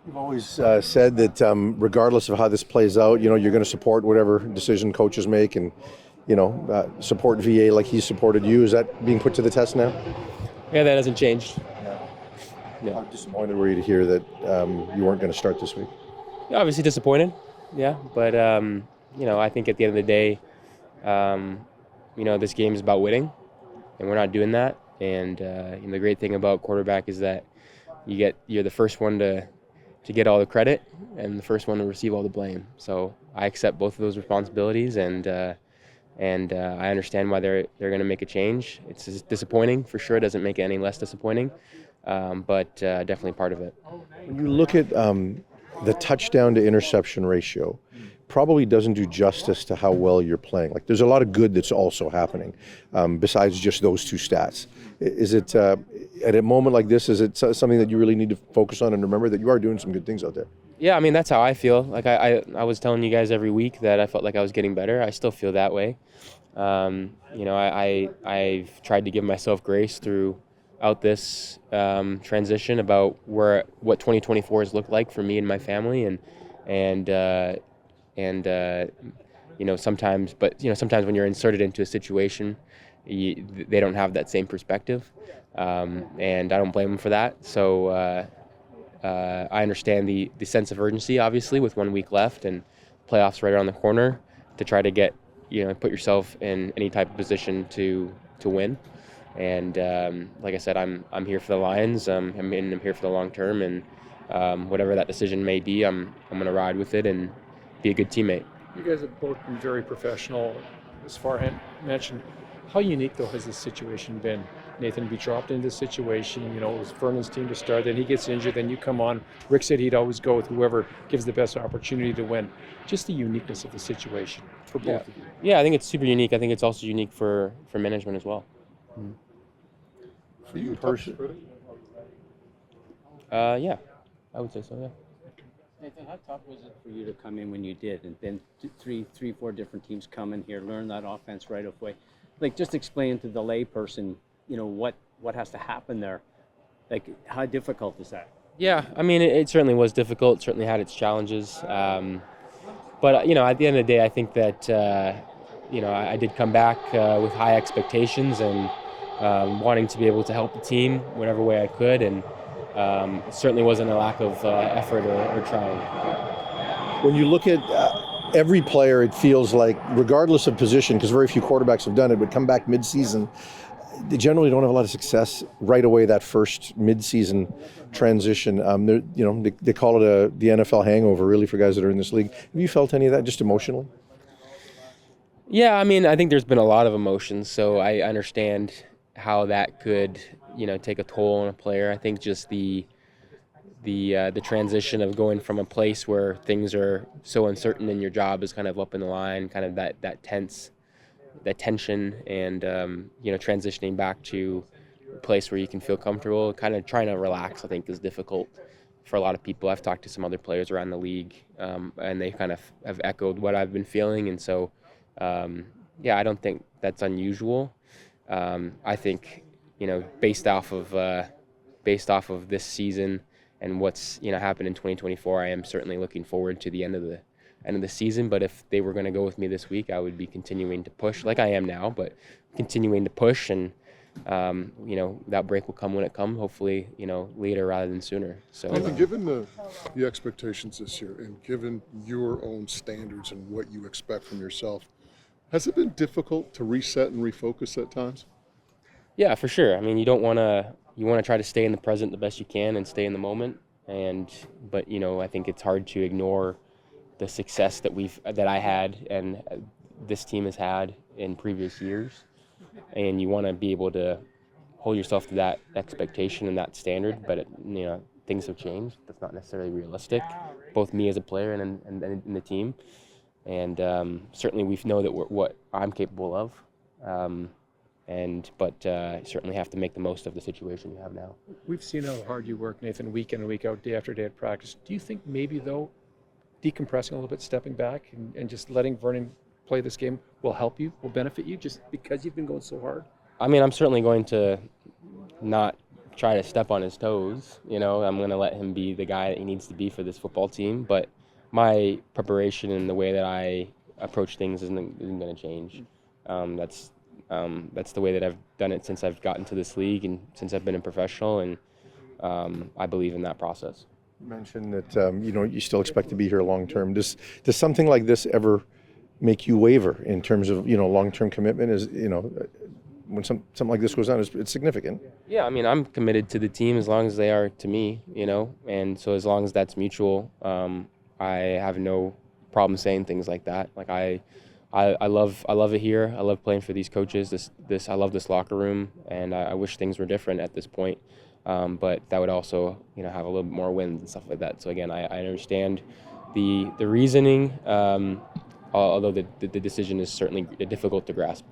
You've always said that regardless of how this plays out, you're going to support whatever decision coaches make and, support VA like he supported you. Is that being put to the test now? Yeah, that hasn't changed. How Yeah. disappointed were you to hear that you weren't going to start this week? Yeah, obviously disappointed. Yeah, but I think at the end of the day, um, this game is about winning, and we're not doing that. And the great thing about quarterback is that you're the first one to get all the credit and the first one to receive all the blame. So I accept both of those responsibilities, and I understand why they're going to make a change. It's disappointing for sure. It doesn't make it any less disappointing, but definitely part of it. When you look at the touchdown to interception ratio, probably doesn't do justice to how well you're playing. Like there's a lot of good that's also happening besides just those two stats. Is it at a moment like this? Is it something that you really need to focus on and remember that you are doing some good things out there? Yeah, I mean that's how I feel. Like I was telling you guys every week that I felt like I was getting better. I still feel that way. I've tried to give myself grace throughout this transition about what 2024 has looked like for me and my family, and sometimes when you're inserted into a situation, they don't have that same perspective, and I don't blame them for that. So I understand the sense of urgency, obviously, with 1 week left and playoffs right around the corner, to try to get put yourself in any type of position to win. And like I said, I'm here for the Lions. I'm here for the long term, and whatever that decision may be, I'm going to ride with it and be a good teammate. You guys have both been very professional, as Farhan mentioned. How unique, though, has this situation been? Nathan, be dropped into this situation, it was Vernon's team to start, then he gets injured, then you come on. Rick said he'd always go with whoever gives the best opportunity to win. Just the uniqueness of the situation for both of you. Yeah, I think it's super unique. I think it's also unique for management as well. For you personally? Yeah, I would say so, yeah. Nathan, how tough was it for you to come in when you did, and then four different teams come in here, learn that offense right away? Like, just explain to the lay person, what has to happen there. Like, how difficult is that? Yeah, I mean, it certainly was difficult. It certainly had its challenges. But at the end of the day, I think that I did come back with high expectations and wanting to be able to help the team whatever way I could, and it certainly wasn't a lack of effort or trying. When you look at every player, it feels like, regardless of position, because very few quarterbacks have done it, but come back mid-season, they generally don't have a lot of success right away, that first mid-season transition. They call it the NFL hangover, really, for guys that are in this league. Have you felt any of that, just emotionally? Yeah, I mean, I think there's been a lot of emotions, so I understand how that could, take a toll on a player. I think just the transition of going from a place where things are so uncertain and your job is kind of up in the line, kind of that tension, and transitioning back to a place where you can feel comfortable, kind of trying to relax, I think is difficult for a lot of people. I've talked to some other players around the league, and they kind of have echoed what I've been feeling, and so I don't think that's unusual. I think based off of this season and what's happened in 2024, I am certainly looking forward to the end of the season. But if they were going to go with me this week, I would be continuing to push like I am now, but continuing to push, and that break will come when it comes, hopefully later rather than sooner. So given the expectations this year, and given your own standards and what you expect from yourself, has it been difficult to reset and refocus at times? Yeah, for sure. I mean, you want to try to stay in the present the best you can and stay in the moment, but I think it's hard to ignore the success that I had and this team has had in previous years, and you want to be able to hold yourself to that expectation and that standard. But things have changed. That's not necessarily realistic, both me as a player and in the team, and certainly we know that what I'm capable of. But certainly have to make the most of the situation you have now. We've seen how hard you work, Nathan, week in and week out, day after day at practice. Do you think maybe, though, decompressing a little bit, stepping back, and just letting Vernon play this game will help you, will benefit you, just because you've been going so hard? I mean, I'm certainly going to not try to step on his toes. You know, I'm going to let him be the guy that he needs to be for this football team. But my preparation and the way that I approach things isn't going to change. That's the way that I've done it since I've gotten to this league and since I've been a professional, and I believe in that process. You mentioned that you still expect to be here long term. Does something like this ever make you waver in terms of long term commitment? Is when something like this goes on, it's significant. Yeah, I mean, I'm committed to the team as long as they are to me, and so as long as that's mutual, I have no problem saying things like that. Like I love it here. I love playing for these coaches. I love this locker room, and I wish things were different at this point. But that would also have a little bit more wins and stuff like that. So again, I understand the reasoning, although the decision is certainly difficult to grasp.